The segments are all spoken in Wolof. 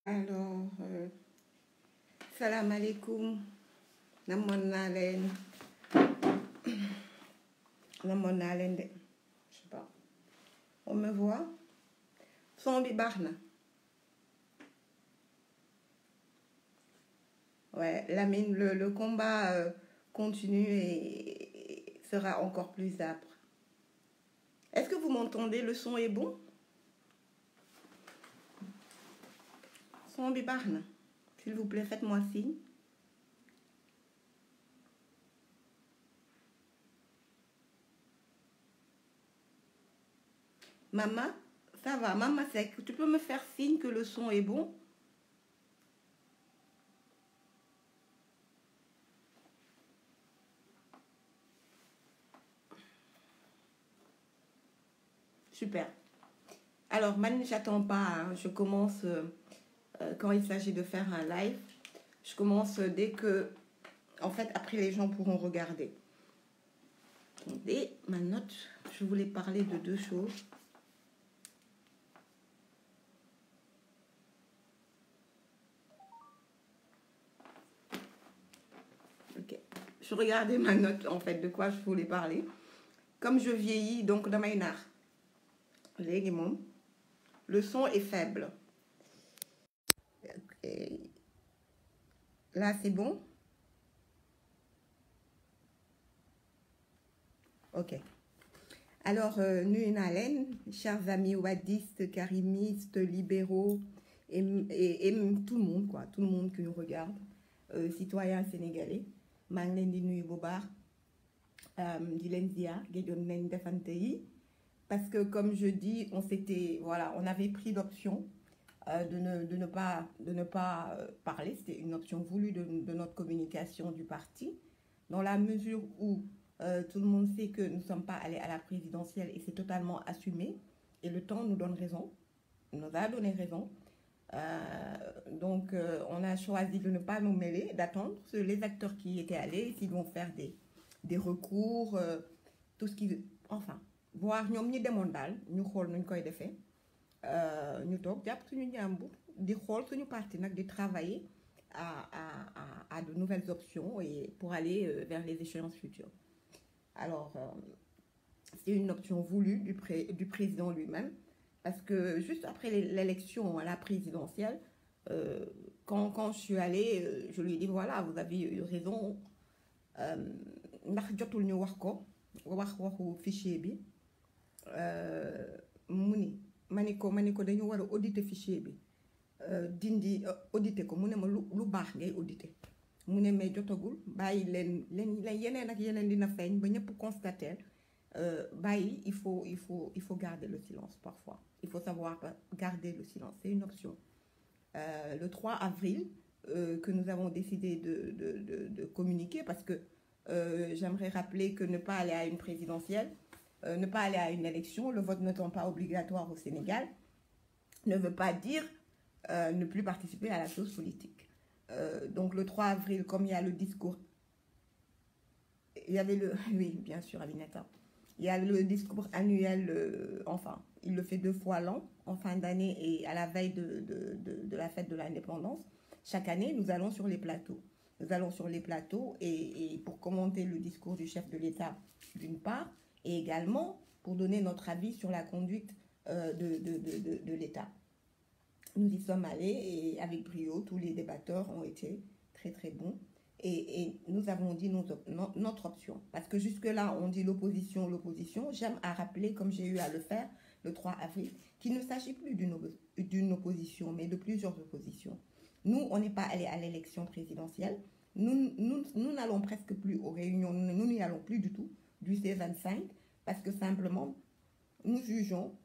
Alors, salam alaikum. Namoon naa leen de. Je sais pas. On me voit. Son bi baax na. Ouais, Lamine, le combat continue et sera encore plus âpre. Est-ce que vous m'entendez? Le son est bon? Son bi baax na. S'il vous plaît, faites-moi signe. Maman, ça va. Maman Sek, tu peux me faire signe que le son est bon? Super. Alors, man, j'attends pas. Hein. Je commence quand il s'agit de faire un live. Je commence dès que... En fait, après, les gens pourront regarder. Et ma note, je voulais parler de deux choses. Ok. Je regardais ma note, en fait, de quoi je voulais parler. Comme je vieillis, donc dans ma nar. Le son est faible. Et là, c'est bon? Ok. Alors, nuyu naa leen, chers amis wadistes, karimistes, libéraux, et tout le monde, quoi, tout le monde qui nous regarde, citoyens sénégalais. maa ngi leen di nuyu bu baax, di leen ziar, géejoon nañ defante yi, parce que comme je dis, on avait pris l'option de ne pas parler. C'était une option voulue de notre communication du parti, dans la mesure où tout le monde sait que nous ne sommes pas allés à la présidentielle et c'est totalement assumé. Et le temps nous donne raison, nous a donné raison. Donc, on a choisi de ne pas nous mêler, d'attendre les acteurs qui étaient allés, s'ils vont faire des recours, tout ce qui... Enfin, voir ñoom ñi demoon daal ñu xool nuñ koy defee ñu toog jàpp suñu njàmbur di xool suñu parti nag di travailler à de nouvelles options et pour aller vers les échéances futures. Alors, c'est une option voulue du président lui-même, parce que juste après l'élection à la présidentielle, quand je suis allée, je lui ai dit, voilà, vous avez eu raison, ndax jotul ñu wax ko waxu fichier bi mu ni ma ni ko dañu war a auditer fichier bi dindi auditer ko mu ne ma lu baax ngay auditer mu ne mais jotagul bàyyi leen yeneen ak yeneen dina feeñ ba ñëpp constater bàyyi il faut garder le silence parfois. Il faut savoir garder le silence, c'est une option. Le 3 avril que nous avons décidé de communiquer, parce que j'aimerais rappeler que ne pas aller à une présidentielle, ne pas aller à une élection, le vote n'étant pas obligatoire au Sénégal, ne veut pas dire ne plus participer à la chose politique. Donc le 3 avril, comme il y a le discours, il y avait le... Oui, bien sûr, Aminata. Il y a le discours annuel, enfin, il le fait 2 fois l'an, en fin d'année et à la veille de la fête de l'indépendance. Chaque année, nous allons sur les plateaux. Nous allons sur les plateaux et pour commenter le discours du chef de l'État, d'une part, et également pour donner notre avis sur la conduite de l'État. Nous y sommes allés et avec brio, tous les débatteurs ont été très très bons. Et nous avons dit notre option. Parce que jusque-là, on dit l'opposition, l'opposition. J'aime à rappeler, comme j'ai eu à le faire le 3 avril, qu'il ne s'agit plus d'une opposition, mais de plusieurs oppositions. Nous, on n'est pas allé à l'élection présidentielle. Nous n'allons presque plus aux réunions, nous n'y allons plus du tout du C25, parce que simplement, nous jugeons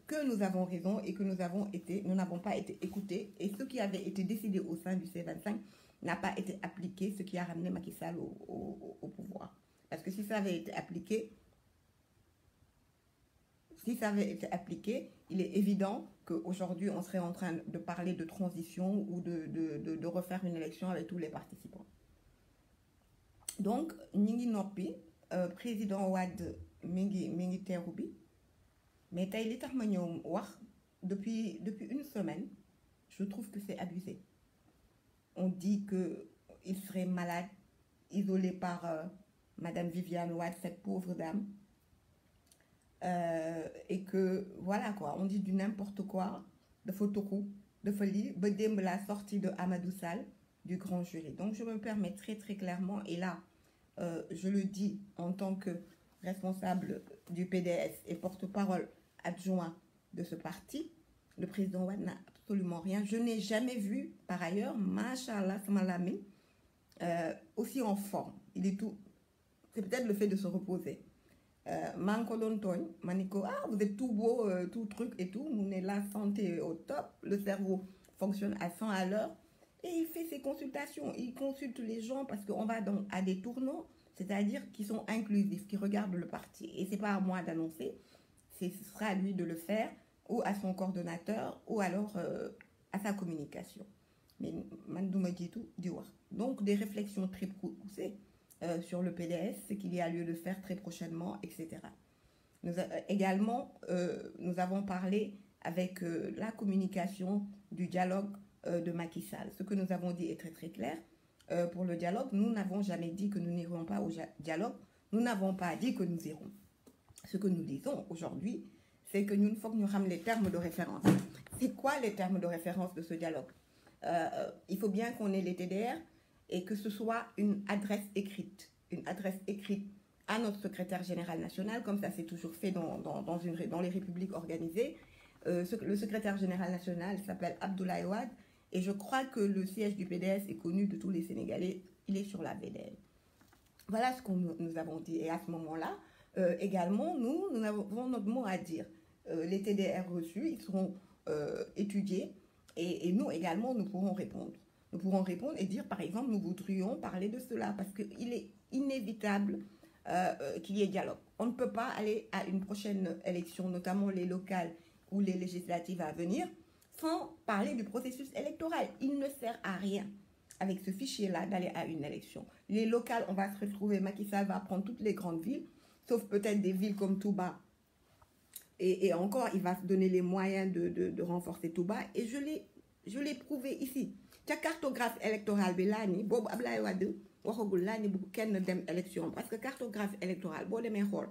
que nous avons raison et que nous n'avons pas été écoutés. Et ce qui avait été décidé au sein du C25 n'a pas été appliqué, ce qui a ramené Macky Sall au pouvoir. Parce que si ça avait été appliqué, il est évident qu'aujourd'hui, on serait en train de parler de transition ou de refaire une élection avec tous les participants. Donc, Ningi Nopi, président Wade Mingi Teroubi, mais Taïli Tarmagnon depuis une semaine, je trouve que c'est abusé. On dit qu'il serait malade, isolé par Madame Viviane Wade, cette pauvre dame. Et que, voilà quoi, on dit du n'importe quoi, de Fotokou, de folie, bedem la sortie de Amadou Sall, du grand jury. Donc je me permets très très clairement, et là, je le dis en tant que responsable du PDS et porte-parole adjoint de ce parti, le président Wade n'a absolument rien. Je n'ai jamais vu, par ailleurs, Machallah Samalami, aussi en forme. Il est tout. C'est peut-être le fait de se reposer. Maniko, vous êtes tout beau, tout truc et tout. On est là, santé au top. Le cerveau fonctionne à 100 à l'heure. Et il fait ses consultations. Il consulte les gens parce qu'on va à des tournants, c'est-à-dire qui sont inclusifs, qui regardent le parti. Et c'est pas à moi d'annoncer. Ce sera à lui de le faire, ou à son coordonnateur, ou alors à sa communication. Mais Mandouma dit tout, donc des réflexions très poussées sur le PDS, ce qu'il y a lieu de faire très prochainement, etc. Également, nous avons parlé avec la communication du dialogue de Macky Sall. Ce que nous avons dit est très très clair. Pour le dialogue, nous n'avons jamais dit que nous n'irons pas au dialogue. Nous n'avons pas dit que nous irons. Ce que nous disons aujourd'hui, c'est que nous faut que nous ramenions les termes de référence. C'est quoi les termes de référence de ce dialogue? Il faut bien qu'on ait les TDR et que ce soit une adresse écrite à notre secrétaire général national, comme ça c'est toujours fait dans les républiques organisées. Le secrétaire général national s'appelle Abdoulaye Wade et je crois que le siège du PDS est connu de tous les Sénégalais, il est sur la VDN. Voilà ce que nous avons dit. Et à ce moment-là, également, nous avons notre mot à dire. Les TDR reçus, ils seront étudiés et nous également, nous pourrons répondre. Nous pourrons répondre et dire, par exemple, nous voudrions parler de cela parce qu'il est inévitable qu'il y ait dialogue. On ne peut pas aller à une prochaine élection, notamment les locales ou les législatives à venir, sans parler du processus électoral. Il ne sert à rien, avec ce fichier-là, d'aller à une élection. Les locales, on va se retrouver, Macky Sall va prendre toutes les grandes villes, sauf peut-être des villes comme Touba. Et encore, il va se donner les moyens de renforcer Touba. Et je l'ai prouvé ici. La cartographie électorale, Bob Ablaye Wade, waxagul laa ni bu kenn dem élection parce que cartographie électorale boo demee xool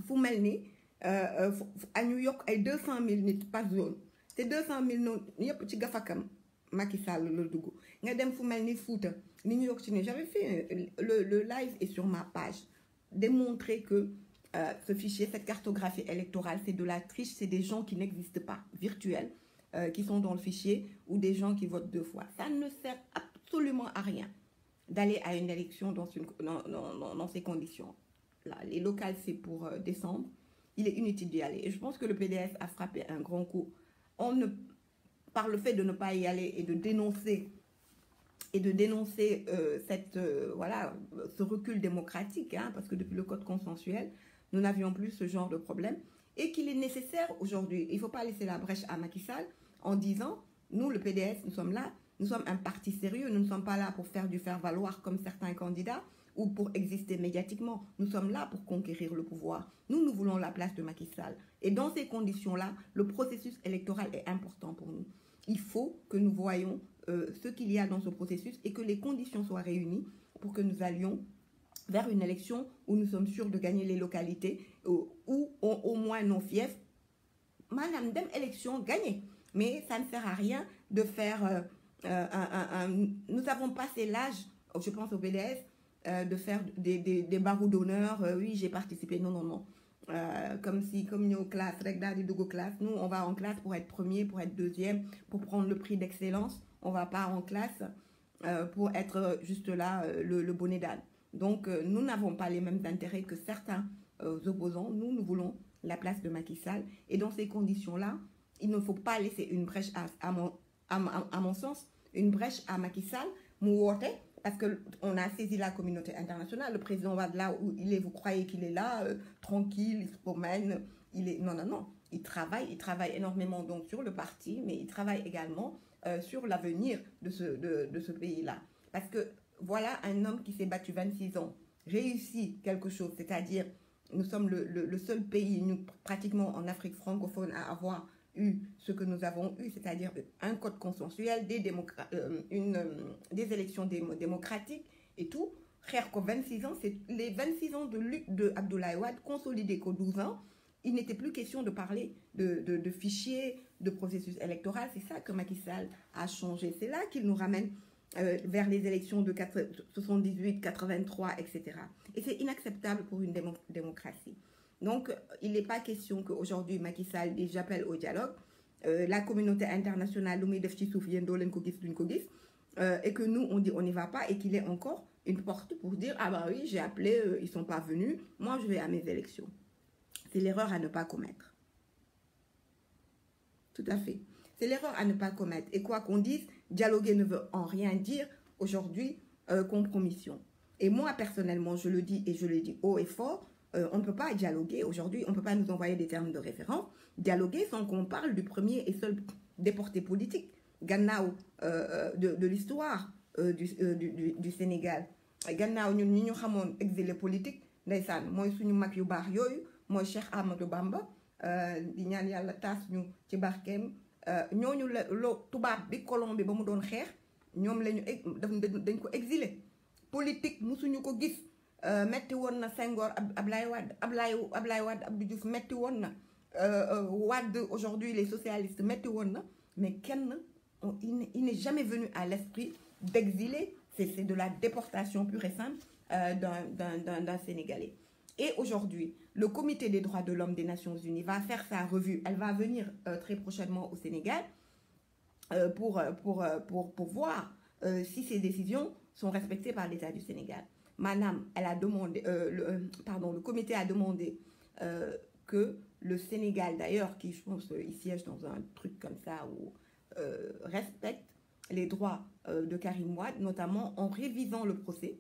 fu mel ni ñu yokk ay 200 000 nit par zone te 200 000 noonu yëpp ci gafakam Macky Sall la dugg nga dem fu mel ni Fouta ni ñu yokk ci ni j'avais fait le live et sur ma page démontrer que ce fichier, cette cartographie électorale, c'est de la triche, c'est des gens qui n'existent pas, virtuels, qui sont dans le fichier ou des gens qui votent 2 fois. Ça ne sert absolument à rien d'aller à une élection dans ces conditions. Là, les locales, c'est pour décembre. Il est inutile d'y aller. Et je pense que le PDS a frappé un grand coup. Par le fait de ne pas y aller et de dénoncer ce recul démocratique, parce que depuis le code consensuel, nous n'avions plus ce genre de problème, et qu'il est nécessaire aujourd'hui. Il ne faut pas laisser la brèche à Macky Sall en disant, nous, le PDS, nous sommes là, nous sommes un parti sérieux, nous ne sommes pas là pour faire du faire-valoir comme certains candidats ou pour exister médiatiquement. Nous sommes là pour conquérir le pouvoir. Nous voulons la place de Macky Sall. Et dans ces conditions-là, le processus électoral est important pour nous. Il faut que nous voyions ce qu'il y a dans ce processus et que les conditions soient réunies pour que nous allions vers une élection où nous sommes sûrs de gagner les localités ou au moins nos fiefs. Madame, dem élection, gagner. Mais ça ne sert à rien de faire... nous avons passé l'âge, je pense au PDS, de faire des barreaux d'honneur. Oui, j'ai participé. Non, non, non. Comme nos classes, classe, nous, on va en classe pour être premier, pour être deuxième, pour prendre le prix d'excellence. On ne va pas en classe pour être juste là, le bonnet d'âne. Donc, nous n'avons pas les mêmes intérêts que certains opposants. Nous voulons la place de Macky Sall. Et dans ces conditions-là, il ne faut pas laisser une brèche, à mon sens, une brèche à Macky Sall, parce qu'on a saisi la communauté internationale. Le président va de là où il est, vous croyez qu'il est là, tranquille, il se promène, il est... Non, non, non. Il travaille énormément donc sur le parti, mais il travaille également sur l'avenir de ce pays-là. Parce que voilà un homme qui s'est battu 26 ans, réussit quelque chose, c'est-à-dire nous sommes le seul pays, nous, pratiquement en Afrique francophone, à avoir eu ce que nous avons eu, c'est-à-dire un code consensuel, des élections démocratiques et tout. Frère, 26 ans, c'est les 26 ans de lutte de Abdoulaye Wade, consolidés qu'aux 12 ans, il n'était plus question de parler de fichiers, de processus électoral. C'est ça que Macky Sall a changé. C'est là qu'il nous ramène vers les élections de 78, 83, etc. Et c'est inacceptable pour une démocratie. Donc, il n'est pas question qu'aujourd'hui, Macky Sall dit j'appelle au dialogue. La communauté internationale, et que nous, on dit on n'y va pas, et qu'il ait encore une porte pour dire ah bah oui, j'ai appelé, ils ne sont pas venus, moi je vais à mes élections. C'est l'erreur à ne pas commettre. Tout à fait. C'est l'erreur à ne pas commettre. Et quoi qu'on dise, dialoguer ne veut en rien dire aujourd'hui compromission. Et moi, personnellement, je le dis et je le dis haut et fort, on ne peut pas dialoguer aujourd'hui, on ne peut pas nous envoyer des termes de référence, dialoguer sans qu'on parle du premier et seul déporté politique, Gannaaw de l'histoire du Sénégal. Gannaaw ñun ñi ñu xamoon exilé politique ndeysaan mooy suñu mag yu baax yooyu mooy Cheikh Amadou Bamba di ñaan yàlla taas ñu ci barkeem ñooñu la tubaab bi colon bi ba mu doon xeex ñoom la ñu dañ ko exilé politique musuñu ko gis. metti woon na Senghor Ablaye Wade Abdou Diouf metti woon na Wade aujourd'hui les socialistes metti woon na mais kenn il n'est jamais venu à l'esprit d'exiler. C'est de la déportation pure et simple d'un Sénégalais. Et aujourd'hui, le Comité des droits de l'homme des Nations Unies va faire sa revue. Elle va venir très prochainement au Sénégal pour voir si ces décisions sont respectées par l'État du Sénégal. Madame, elle a demandé, le comité a demandé que le Sénégal, d'ailleurs, qui je pense il siège dans un truc comme ça, où respecte les droits de Karim Wade, notamment en révisant le procès,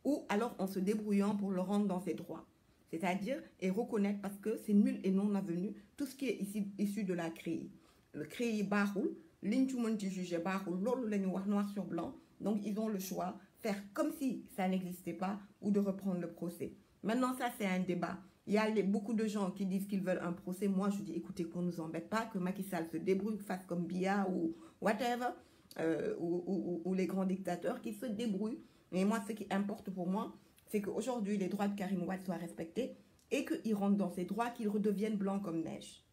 ou alors en se débrouillant pour le rendre dans ses droits. C'est-à-dire, et reconnaître, parce que c'est nul et non avenu, tout ce qui est issu de la CREI. Le CREI Bahoul, l'intumenti jugé Bahoul, l'autre le noir sur blanc, donc ils ont le choix faire comme si ça n'existait pas ou de reprendre le procès. Maintenant, ça, c'est un débat. Il y a beaucoup de gens qui disent qu'ils veulent un procès. Moi, je dis, écoutez, qu'on ne nous embête pas, que Macky Sall se débrouille, fasse comme Biya ou whatever, ou les grands dictateurs qui se débrouillent. Mais moi, ce qui importe pour moi, c'est qu'aujourd'hui, les droits de Karim Wade soient respectés et qu'il rentre dans ses droits, qu'il redevienne blanc comme neige.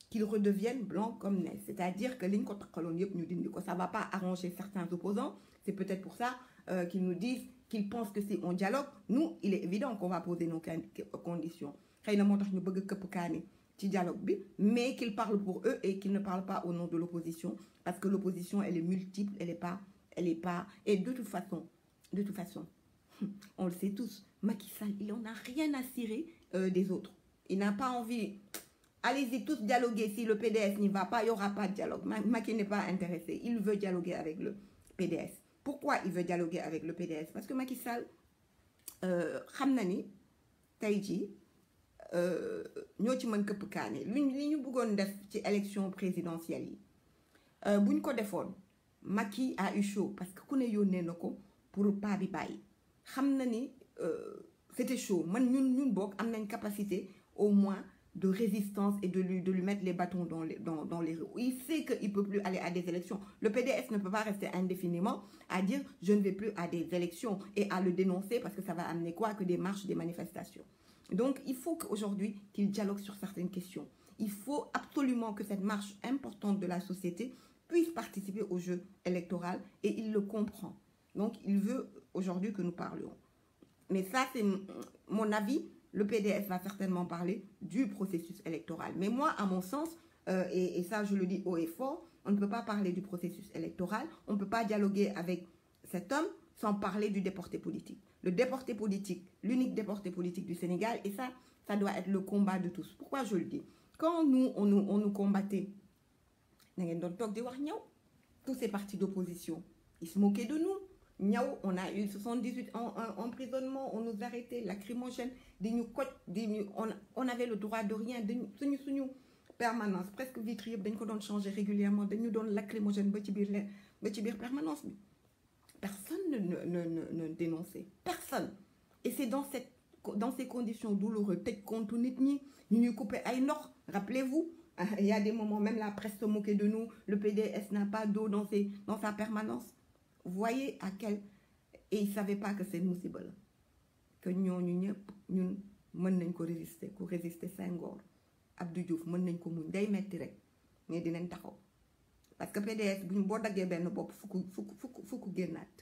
Qu'il redevienne blanc comme neige. C'est-à-dire que ça ne va pas arranger certains opposants. C'est peut-être pour ça qu'ils nous disent, qu'ils pensent que si on dialogue, nous, il est évident qu'on va poser nos conditions. Mais qu'ils parlent pour eux et qu'ils ne parlent pas au nom de l'opposition. Parce que l'opposition, elle est multiple, elle est pas... Et de toute façon, on le sait tous, Macky Sall, il n'en a rien à cirer des autres. Il n'a pas envie... Allez-y tous dialoguer. Si le PDS n'y va pas, il n'y aura pas de dialogue. Macky n'est pas intéressé. Il veut dialoguer avec le PDS. Pourquoi il veut dialoguer avec le PDS? Parce que Macky Sall, Khamnani, Taïji, ñoo ci mën këpp kaane li ñu bëggoon def ci élection présidentielle yi buñ ko defoon Macky a eu chaud parce que ku ne yónnee na ko pour pas bi bàyyi xam na ni c'était chaud man ñun bokk am nañ capacité au moins de résistance et de lui mettre les bâtons dans les roues. Il sait qu'il ne peut plus aller à des élections. Le PDS ne peut pas rester indéfiniment à dire je ne vais plus à des élections et à le dénoncer parce que ça va amener quoi? Que des marches, des manifestations. Donc, il faut qu'aujourd'hui, qu'il dialogue sur certaines questions. il faut absolument que cette marche importante de la société puisse participer au jeu électoral et il le comprend. Donc, il veut aujourd'hui que nous parlions. Mais ça, c'est mon avis. Le PDS va certainement parler du processus électoral. Mais moi, à mon sens, et ça, je le dis haut et fort, on ne peut pas parler du processus électoral. On ne peut pas dialoguer avec cet homme sans parler du déporté politique. Le déporté politique, l'unique déporté politique du Sénégal, et ça doit être le combat de tous. Pourquoi je le dis? Quand on nous combattait, tous ces partis d'opposition, ils se moquaient de nous. On a eu 78 emprisonnements, on nous arrêtait, lacrymogène, on avait le droit de rien, permanence, presque vitrier, dañ ko doon changer régulièrement, dañu doon lacrymogène ba ci biir permanence. Personne ne dénonçait, personne. Et c'est dans ces conditions douloureuses, tëj compte nit ñi, ñu ñuy couper ay ndox, rappelez-vous, il y a des moments, même la presse se moquait de nous, le PDS n'a pas d'eau dans sa permanence. Vous voyez à quel... Et ils ne savaient pas que c'est musiba la que ñooñu ñëpp ñun mën nañ ko résister ku résister Senghor Abdou Diouf mën nañ ko muñ day metti rek mais dinañ taxaw parce que PDS buñ boo daggee benn bopp fukk génnaat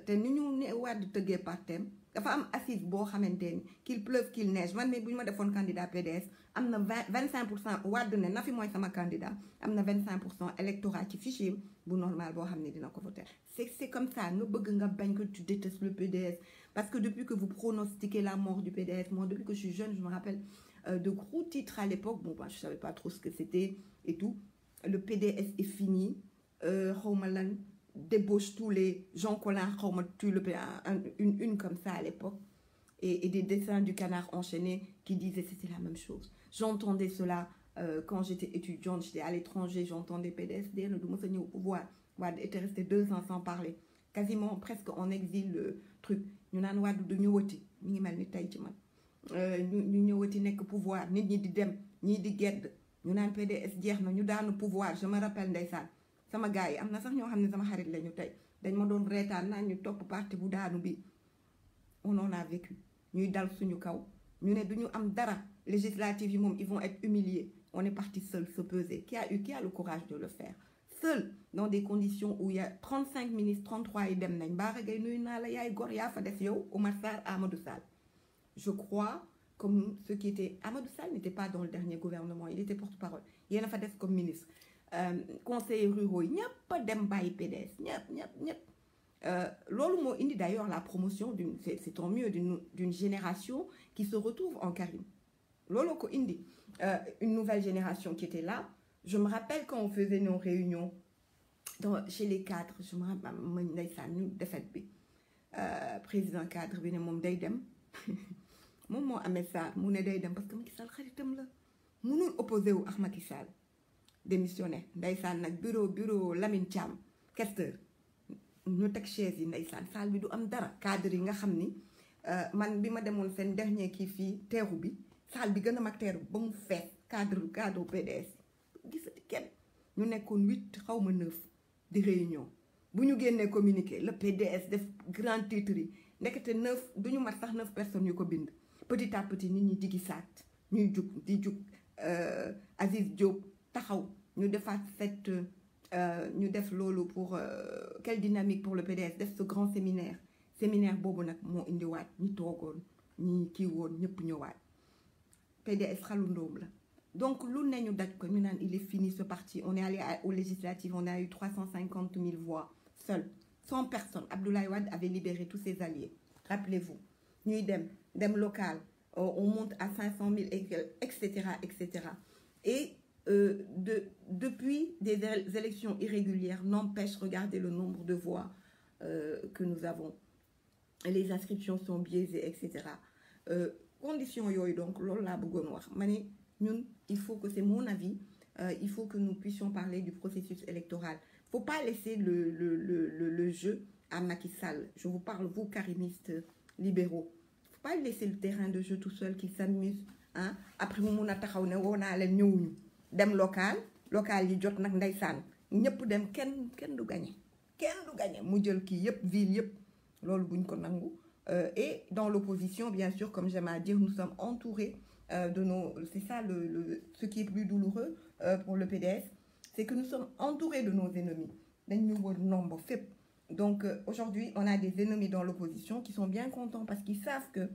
te ni ñu ne Wade tëggee partem dafa am assise boo xamante ni qu'il pleuve qu'il neige man mais bu ñu ma defoon candidat PDS am na 25% Wade ne na fi mooy sama candidat am na 25% électorat ci fichier bu normal boo xam ne dina ko voter. C'est comme ça nga bëgg nga bañ que tu détestes le PDS parce que depuis que vous pronostiquez la mort du PDS, moi depuis que je suis jeune je me rappelle de gros titres à l'époque, bon bah, je savais pas trop ce que c'était et tout, le PDS est fini, xawma lan débauche tous les Jean Collin xawma tu le une comme ça à l'époque et des dessins du Canard enchaîné qui disaient c'était la même chose. J'entendais cela quand j'étais étudiante, j'étais à l'étranger, j'entendais PDS dire ne du mës a ñëw au pouvoir. Wade était resté 2 ans sans parler, quasiment presque en exil le truc. ñu naan Wade du ñëwati mi ngi mel ni tey ci man ñu ñëwati nekk pouvoir nit ñi di dem ñii di gedd ñu naan PDS jeex na ñu daanu pouvoir. Je me rappelle ndeysaan sama gars yi am na sax ñoo xam ne sama xarit lañu tey dañ ma doon reetaan naan ñu topp parti bu daanu bi. On en a vécu ñuy dal suñu kaw ñu ne duñu am dara législative yi moom ils vont être humiliés. On est parti seul se peser. Qui a le courage de le faire? Seul, dans des conditions où il y a 35 ministres, 33 et dem nañ Bara Gaye nuyu naa la yaay gor yaa fa def yow Oumar Sarr, Amadou Sall. Je crois comme ceux qui étaient... Amadou Sall n'était pas dans le dernier gouvernement, il était porte-parole. Yéen a fa def comme ministre. Conseillers ruraux yi ñëpp a dem bàyyi PDS ñëpp. Loolu moo indi d'ailleurs la promotion c'est tant mieux d'une génération qui se retrouve en Karim. Loolu ko indi une nouvelle génération qui était là. Je me rappelle quand on faisait nos réunions chez les cadres, je me rappelle ndeysaan ñu defet bi président cadre bi ne moom day dem moom moo amee Sarr mu ne day dem parce que Macky Sall xaritam la mënul opposé wu ak Macky Sall démissionné ndeysaan nag bureau Lamine Thiam questeur ñu teg chaise yi ndeysaan salle bi du am dara. Cadre yi nga xam ni man bi ma demoon seen dernier kii fii teeru bi salle bi gën a mag teeru ba mu fees cadre PDS gisati kenn ñu nekkoon 8 xawma 9 di réunion bu ñu génnee communiqué le PDS def grand titre yi ndekete 9 duñu mat sax 9 personnes yu ko bind. Petit à petit nit ñi di gisaat ñuy jug di jug Aziz Diop taxaw ñu defaat ñu def loolu pour quelle dynamique pour le PDS def ce grand séminaire boobu nag moo indiwaat ñi toogoon ñi kii woon ñëpp ñëwaat PDS xalu ndoom la. Donc, il est fini ce parti. On est allé aux législatives, on a eu 350 000 voix, seuls, 100 personnes. Abdoulaye Wade avait libéré tous ses alliés. Rappelez-vous, nous dem local, on monte à 500 000, etc., etc. Et depuis des élections irrégulières, n'empêche, regardez le nombre de voix que nous avons. Les inscriptions sont biaisées, etc. Conditions yoy donc, lola bëggoon wax mané ñun il faut que c'est mon avis il faut que nous puissions parler du processus électoral. Faut pas laisser le jeu à Macky Sall. Je vous parle vous karimistes libéraux. Faut pas laisser le terrain de jeu tout seul qui s'amuse hein. Après mu mun a taxaw ne woo naa leen ñëwuñu dem local yi jot nag ndeysaan ñëpp dem kenn du gagné mu jël kii yëpp ville yëpp loolu buñ ko nangu. Et dans l'opposition bien sûr comme j'aime à dire nous sommes entourés c'est ça ce qui est plus douloureux pour le PDS, c'est que nous sommes entourés de nos ennemis. Donc aujourd'hui, on a des ennemis dans l'opposition qui sont bien contents parce qu'ils savent que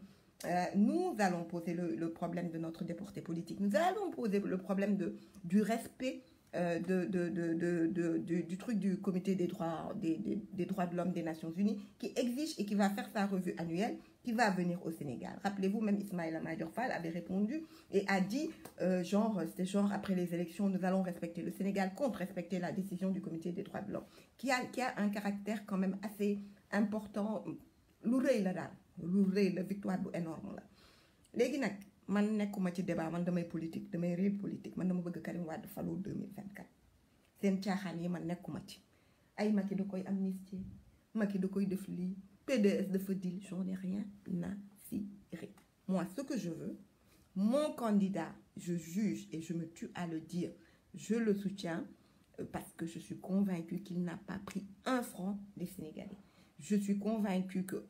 nous allons poser le problème de notre déporté politique. Nous allons poser le problème du respect du truc du comité des droits de l'homme des Nations Unies qui exige et qui va faire sa revue annuelle, qui va venir au Sénégal. Rappelez-vous, même Ismaïla Madior Fall avait répondu et a dit, c'était genre après les élections, nous allons respecter le Sénégal compte respecter la décision du comité des droits de l'homme, qui a un caractère quand même assez important. La victoire énorme là. Légui nak man nekkuma ci débat, man damay politique, damay réel politique, man dama bëgg Karim Wade fallu 2024. Sen tiaxan yi man nekkuma ci. Ay Macky da koy amnistie, Macky da koy def li, PDS dafa dil, j'en ai rien à cirer. Moi, ce que je veux, mon candidat, je juge et je me tue à le dire, je le soutiens parce que je suis convaincue qu'il n'a pas pris un franc des Sénégalais. Je suis convaincue que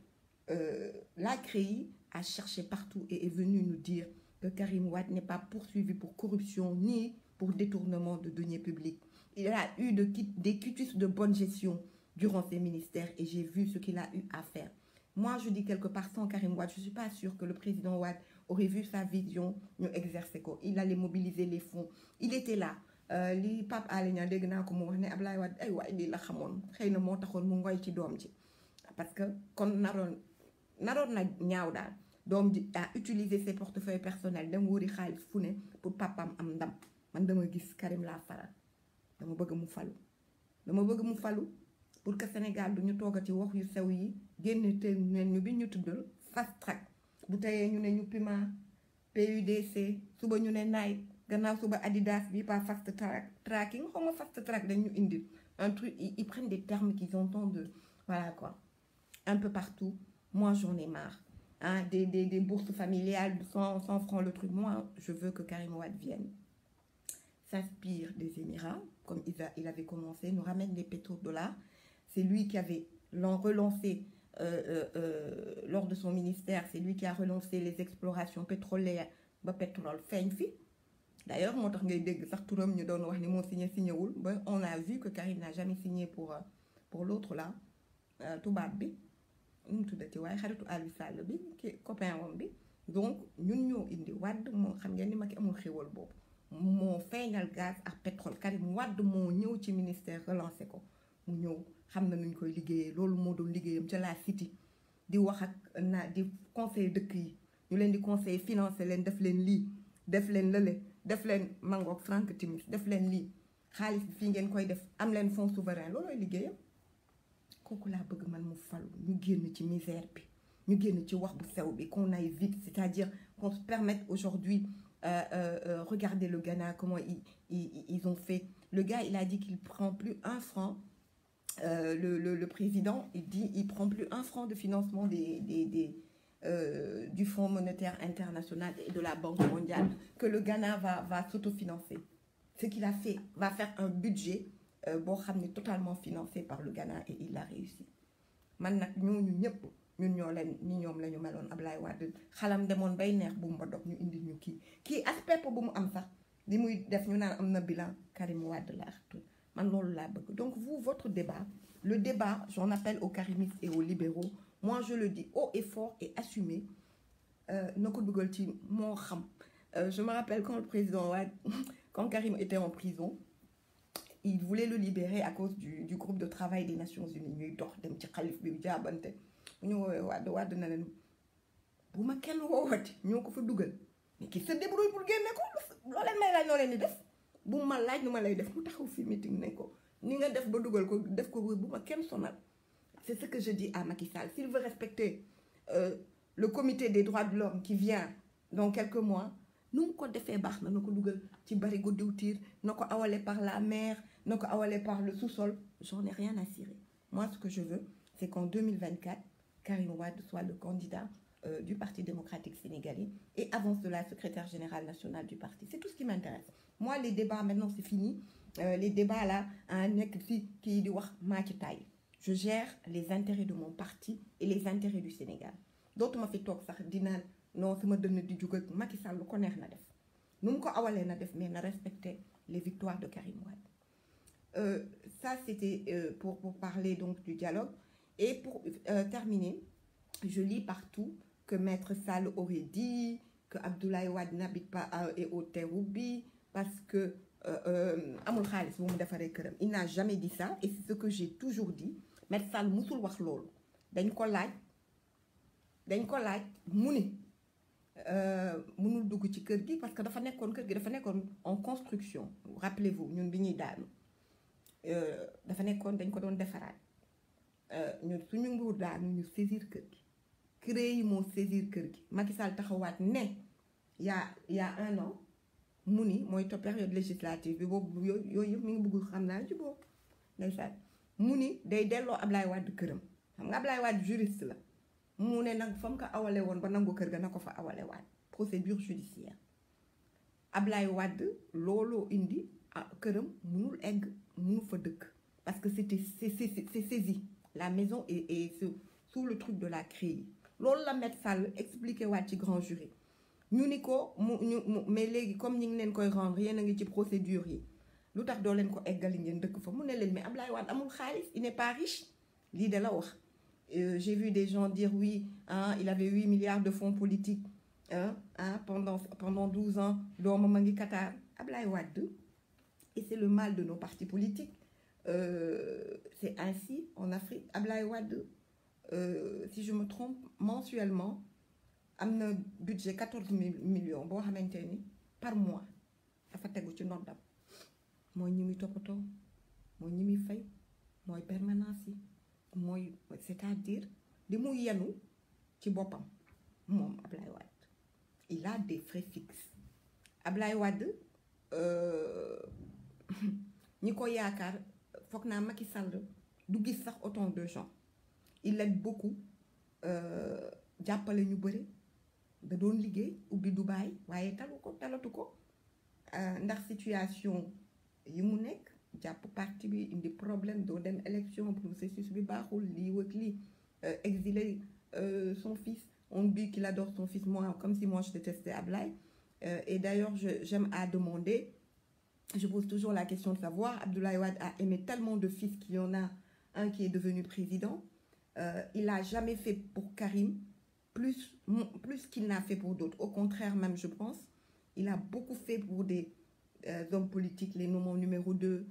la CREI a cherché partout et est venu nous dire que Karim Wade n'est pas poursuivi pour corruption ni pour détournement de deniers publics. Il a eu des quitus de bonne gestion durant ses ministères et j'ai vu ce qu'il a eu à faire. Moi, je dis quelque part, sans Karim Wade, je ne suis pas sûre que le président Wade aurait vu sa vision nous exercer. Il allait mobiliser les fonds. Il était là. Li Pape Alé Niang dégg naa ko mu wax ne Ablaye Wade ay waay lii la xamoon xëy na moo taxoon mu ngoy ci doom ji parce que kon naroon na ñaaw daal doom ji a utilisé ses portefeuilles personnels dem wóori xaalis fu ne pour papam am ndam. Man dama gis Karim laa faral dama bëgg mu falu pour que Sénégal du ñu toogati wax yu sew yi génne te ñu bi ñu tuddal fast track bu tayee ñu ne ñu Puma PUDC suba ñu ne Nike gannaaw suba Adidas bi pas fast tracking xawma fast track dañ ñu indil un truc, ils prennent des termes qu'ils entendent voilà quoi un peu partout. Moi j'en ai marre hein, des bourses familiales de 100 francs le truc. Moi je veux que Karim Wade vienne, s'inspire des Émirats comme il avait commencé, nous ramène les pétrodollars. C'est lui qui avait relancé lors de son ministère, c'est lui qui a relancé les explorations pétrolières ba pétrole feeñ fi. D'ailleurs moo tax ngay dégg sax turam ñu doon wax ni moo signé wul ba on a vu que Karim n'a jamais signé pour l'autre là tubaab bi ñu tuddati waaye xaritu Aliou Sall bi ki copain wam bi. Donc ñun ñoo indi Wade moo xam ngeen ni Macky amul xéwal boobu moo feeñal gaz ak pétrole. Karim Wade moo ñëw ci ministère relancé ko mu ñëw xam na nuñ koy liggéeyee loolu moo doon liggéeyam ca la city di wax ak di conseiller dëkk yi ñu leen di conseiller financer leen def leen lii def leen lële def leen mangoog Franck Timis def leen lii xaalis bi fii ngeen koy def am leen fonds souverain loolooy liggéeyam. Kooku laa bëgg man mu falu ñu génn ci misère bi ñu génn ci wax bu sew bi qu'on aille vite, c'est-à-dire qu'on se permette aujourd'hui regardez le Ghana comment ils ont fait. Le gars il a dit qu'il prend plus un franc. Le président il dit il prend plus un franc de financement du Fonds monétaire international et de la Banque mondiale, que le Ghana va s'autofinancer. Ce qu'il a fait va faire un budget totalement financé par le Ghana et il a réussi. Man nak ñooñu ñëpp ñun ñoo leen ni ñoom la ñu meloon Ablaye Wade xalam demoon bay neex bu mu dog ñu indi ñu kii aspect bu mu am sax li muy def ñu naan am na bilan Karim Wade la man loolu laa bëgg. Donc vous, votre débat, le débat, j'en appelle aux karimistes et aux libéraux. Moi je le dis haut et fort et assumé. Noko dugal ci moo xam. Je me rappelle quand le président Wade, quand Karim était en prison, il voulait le libérer à cause du groupe de travail des Nations Unies. ñuy dox dem ci xalif bi jaabante ñu woowee Wade na leen bu ma kenn woowati ñoo ko fa dugal mais qui se débrouille pour génne ko loo leen may laaj noo leen di def bu ma laaj nu ma lay def mu taxaw fi meeting ne ko ni nga def ba dugal ko def ko bu ma kenn sonal. C'est ce que je dis à Macky Sall. S'il veut respecter le comité des droits de l'homme qui vient dans quelques mois, nous ko defee baax na ko dugal ci barigo diwtiir na ko awale par la mer na ko awale par le sous-sol. J'en ai rien à cirer. Moi ce que je veux c'est qu'en 2024 Karim Wade soit le candidat du Parti démocratique sénégalais et avant cela secrétaire général national du parti. C'est tout ce qui m'intéresse. Moi les débats maintenant c'est fini. Les débats là nekk fi kii di wax maa ci taay. Je gère les intérêts de mon parti et les intérêts du Sénégal. D'autres m'ont fait talk sax di naan non sama dënn di jug ak Macky Sall lu ko neex na def nu mu ko awalee na def mais na respecter les victoires de Karim Wade. Ça c'était pour parler donc du dialogue. Et pour terminer, je lis partout que Maître Sall aurait dit que Abdoulaye Wade n'habite pas au Terrou-Bi parce que amul xaalis bu mu defaree këram. Il n'a jamais dit ça et c'est ce que j'ai toujours dit. Maître Sall musul wax loolu dañ ko laaj mu ni mënul dugg ci kër gi parce que dafa nekkoon en construction. Rappelez-vous ñun bi ñuy daanu dafa nekkoon dañ ko doon defaraat ñun suñu nguur daanu ñu saisir kër gi CREI yi moo saisir kër gi Macky Sall taxawaat ne y a un an mu ni mooy to période législative bi boobu yooyu yëpp mi ngi bëgg xam naa ci boobu ndeysaan mu ni day delloo Ablaye Wade këram xam nga Ablaye Wade juriste la mu ne nag fa mu ko awale woon ba nangu kër ga na ko fa awale waat procédure judiciaire Ablaye Wade looloo indi këram munul egg munu fa dëkk parce que c'est saisi la maison est sous le truc de la CREI loolu la Maître Sall expliqué waat ci grand jury ñu ni ko mais léegi comme ñi ngi leen koy rendre yéen a ngi ci procédure yi lu tax doo leen ko eggali ngeen dëkk fa mu ne leen mais Ablaye Wade amul xaalis il n'est pas riche lii de la wax j'ai vu des gens dire oui il avait 8 milliards de fonds politiques pendant 12 ans doomam a ngi Qatar Ablaye Wade et c'est le mal de nos partis politiques c'est ainsi en Afrique Ablaye Wade si je me trompe mensuellement am na budget 14 millions boo xamante ni par mois dafa tegu ci ndoddam mooy ñi muy toppatoo mooy ñi muy fay mooy permanence yi mooy c'est-à-dire li mu yenu ci boppam moom Ablaye Wade il a des frais fixes Ablaye Wade ñi ko yaakaar foog naa Macky Sall du gis sax autant de gens il aide beaucoup jàppale ñu bëri da doon liggéey ubbi Dubaï waaye talatu ko ndax situation yi mu nekk jàpp parti bi indi problème doo dem élection processus bi baaxul lii wëkk lii exilé son fils on dit qu'il adore son fils moi comme si moi je détestais Ablaye et d'ailleurs j'aime à demander je pose toujours la question de savoir Abdoulaye Wade a aimé tellement de fils qu'il y en a un qui est devenu président il a jamais fait pour Karim plus qu'il n'a fait pour d'autres au contraire même je pense il a beaucoup fait pour des hommes politiques les nommant numéro 2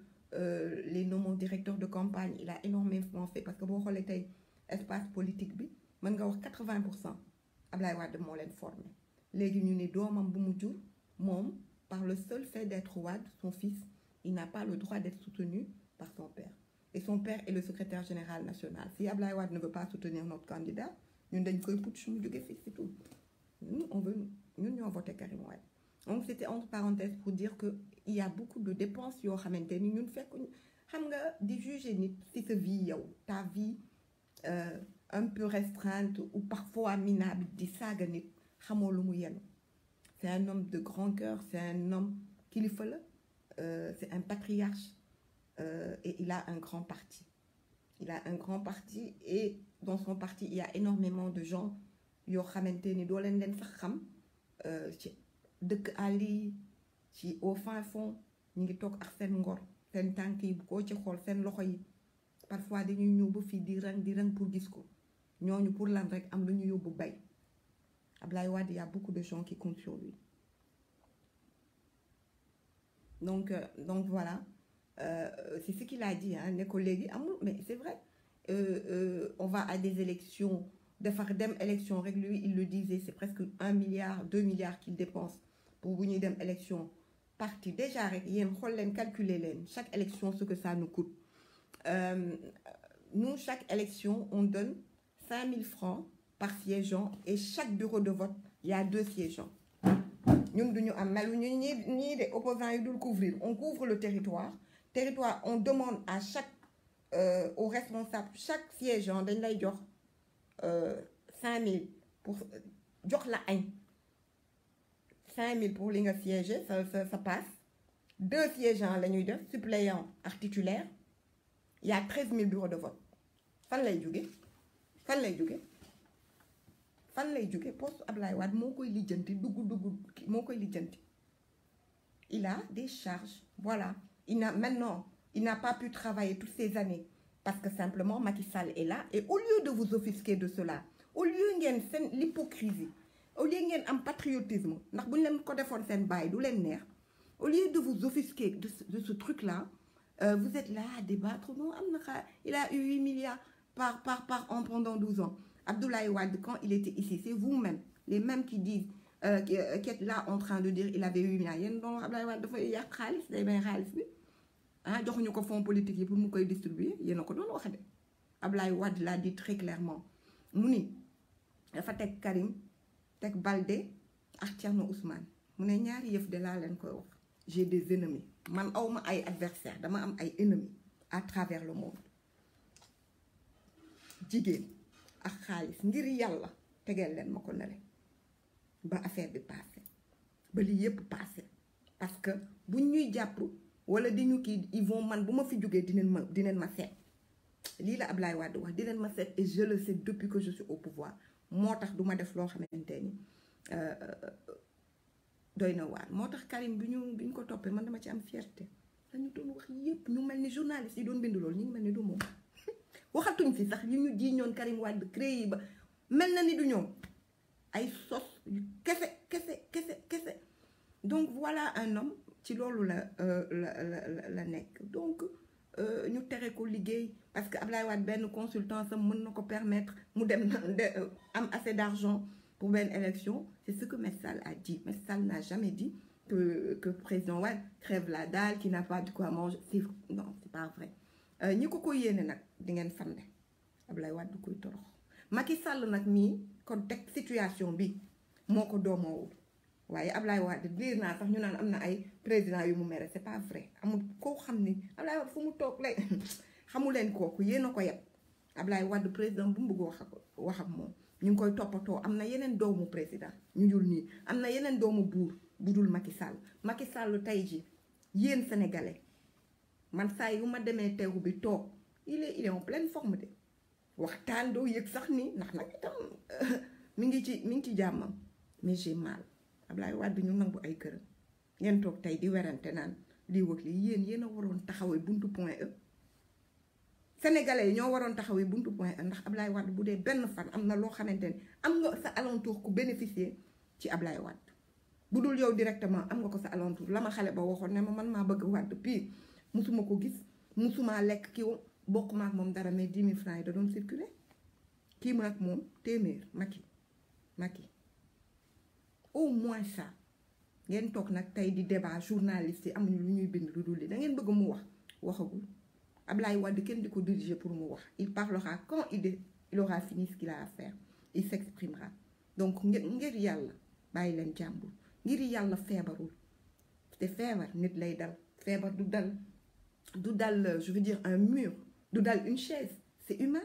les nommant directeurs de campagne il a énormément fait parce que boo xoolee tey espace politique bi mën nga wax 80% Ablaye Wade moo leen formé léegi ñu ne doomam bu mu jur moom par le seul fait d'être Wade son fils il n'a pas le droit d'être soutenu par son père et son père est le secrétaire général national si Ablaye Wade ne veut pas soutenir notre candidat ñun dañ koy putsch mu jóge fii c'est tout ñun ñoo voté Karim Wade donc c'était entre parenthèses pour dire que il y a beaucoup de dépenses yoo xamante ni ñun fekk xam nga di juger nit si sa vie yow ta vie un peu restreinte ou parfois minable di saaga nit xamoo lu mu yenu c'est un homme de grand cœur c'est un homme kilifa la c'est un patriarche et il a un grand parti et dans son parti il y a énormément de gens yoo xamante ni doo leen sax xam ci dëkk àll yi ci au fin fond ñu ngi toog ak seen ngor seen tànk yi bu ko ci xool seen loxo yi parfois dañuy ñëw ba fii di rang pour gis ko ñooñu pour lan rek am lu ñu yóbbu bay Ablaye Wade il y a beaucoup de gens qui comptent sur lui donc voilà c'est ce qu'il a dit ne ko léegi amul mais c'est vrai on va à des élections defar dem élection rek lui il le disait c'est presque 1 milliard 2 milliards qu'il dépense pour bu ñuy dem élection parti déjà rek yéen xool leen calculer leen chaque élection ce que ça nous coûte nous chaque élection on donne 5 000 francs par siégeant et chaque bureau de vote il y a 2 siégeants ñun duñu am melu ñu ñii de opposants yi dul couvrir on couvre le territoire on demande à chaque au responsable chaque siégeant dañ lay jox 5 000 pour jox la añ 5 000 pour li nga siéger ça passe 2 siégeants la ñuy def suppléant ak titulaire il y a 13 000 bureaux de vote fan lay jóge fan lay jóge poste Ablaye Wade moo koy lijjanti dugg moo koy lijjanti. Il a des charges, voilà. Maintenant, il n'a pas pu travailler toutes ces années parce que simplement Macky Sall est là. Et au lieu de vous offusquer de cela, au lieu ngeen seen l'hypocrisie, au lieu ngeen am patriotisme, ndax bu ñu leen ko defoon seen baay du leen neex, au lieu de vous offusquer de ce truc-là, vous êtes là à débattre. Non, il a eu 8 milliards par an pendant 12 ans. Abdoulaye Wade, quand il était ici, c'est vous-même, les mêmes qui disent, qui est là en train de dire il avait 8 milliards. Yéen donc Abdoulaye Wade dafa yàq xaalis day may xaalis bi ah joxuñu ko fonds politique yi pour mu koy distribuer yéen a ko doon wax de. Abdoulaye Wade l'a dit très clairement mu ni dafa teg Karim teg Baldé ak Thierno Ousmane mu ne ñaari yëf de laa leen koy wax. J'ai des ennemis man awma ay adversaires dama am ay ennemis à travers le monde. Jigéen ak xaalis ngir yàlla tegeel leen ma ko nale ba affaire bi passé ba lii yëpp passé parce que buñ ñuy jàpp wala di ñu kii ils vont man bu ma fi jógee dinañ ma seet lii la Ablaye Wade wax dinañ ma seet et je le sais depuis que je suis au pouvoir moo tax du ma def loo xamante ni doy na waar moo tax Karim bi ñu ko toppee man dama ci am fierté dañu doon wax yëpp ñu mel ni journaliste yi doon bind loolu ñu ngi mel ni du moom waxatuñ fi sax ñu ji ñoon Karim Wade créé yi ba mel na ni du ñoom ay sos yu kese donc voilà un homme ci loolu la nekk donc ñu tere ko liggéey parce que Ablaye Wade benn consultant sam mën na ko permettre mu dem am assez d'argent pour benn élection. C'est ce que Macky Sall a dit. Macky Sall n'a jamais dit que président Wade crève la dalle, qu'il n'a pas de quoi manger. Non, c'est pas vrai. ñi ko yéene nag di ngeen fande Ablaye Wade du koy torox Macky Sall nag mii contexte situation bi moo ko doomoowul waaye Ablaye Wade diir naa sax ñu naan am na ay président yu mu mere c'est pas vrai amul koo xam ni Ablaye Wade fu mu toog lay xamu leen kooku yéen a ko yeb Ablaye Wade président bu mu bëgg wax ak moom ñu ngi koy toppatoo am na yeneen doomu président ñu dul nii am na yeneen doomu buur bu dul Macky Sall tey ji yéen sénégalais man saa yu ma demee teewu bi toog il est en pleine forme de waxtaan doo yëg sax ni ndax nag itam mi ngi ci jàmmam mais j'ai mal Ablaye Wade ñu nangu ay këram ngeen toog tey di werante naan lii wëg lii yéen a waroon taxawee buntu point E sénégalais yi ñoo waroon taxawee buntu point E ndax Ablaye Wade bu dee benn fan am na loo xamante ni am nga sa alentour ku bénéficier ci Ablaye Wade bu dul yow directement am nga ko sa alentour la ma xale ba waxoon ne ma man maa bëgg Wade puis musuma ko gis musuma lekk kii bokk ma ak moom dara mais 10 000 francs yi da doon circuler kii ma ak moom téeméer Macky au moins ça ngeen toog nag tey di débat journaliste yi amuñu lu ñuy bind lu dul li da ngeen bëgg mu waxagul Ablaye Wade kenn di ko diriger pour mu wax il parlera quand il aura fini ce qu'il a à faire il s'exprimera donc ngir yàlla bàyyi leen jàmbur ngir yàlla feebarul te feebar nit lay dal feebar du dal je veux dire un mur du dal une chaise c'est humain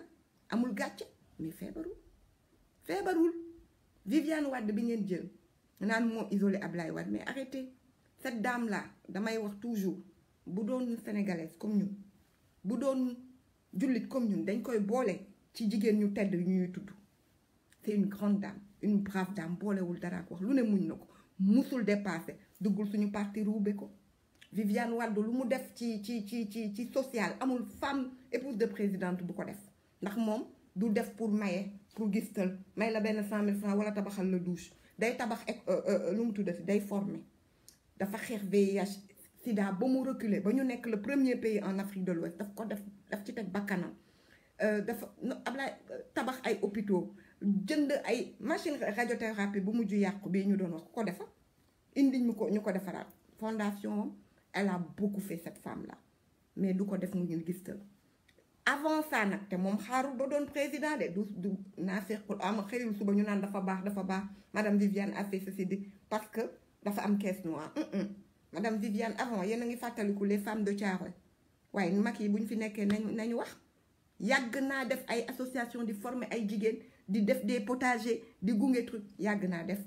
amul gàcce mais feebarul Viviane Wade bi ngeen jël naan moo isolé Ablaye Wade mais arrêtez cette dame là damay wax toujours bu doon sénégalaise comme ñun bu doon jullit comme ñun dañ koy boole ci jigéen ñu tedd yu ñuy tudd c'est une grande dame une brave dame boolewul dara ko wax lu ne muñ na ko musul dépassé duggul suñu parti ruube ko Viviane Wade lu mu def ci social amul femme épouse de présidente bu ko def ndax moom du def pour maye pour gistal may la benn 100 000 francs wala tabaxal la douche day tabax lu mu tuddati day former dafa xeex VIH sida ba mu reculer ba ñu nekk le premier pays en Afrique de l'Ouest daf ci teg bakkanam dafa Ablaye tabax ay hôpitaux jënd ay machine radiothérapie bu mujj yàqu bii ñu doon wax ko defa indi ñu ko defaraat fondation elle a beaucoup fait cette femme là mais du ko def mu ngeen gistal avant ça nag te moom xaarul ba doon président de du naa fekkul am xëyul suba ñu naan dafa baax madame Viviane a fait ceci dit parce que dafa am caisse noire madame Viviane avant yéen a ngi fàttaliku les femmes de Thiaroye waaye mag yi bu ñu fi nekkee nañu wax yàgg naa def ay association di former ay jigéen di def des potagers di gunge truc yàgg naa def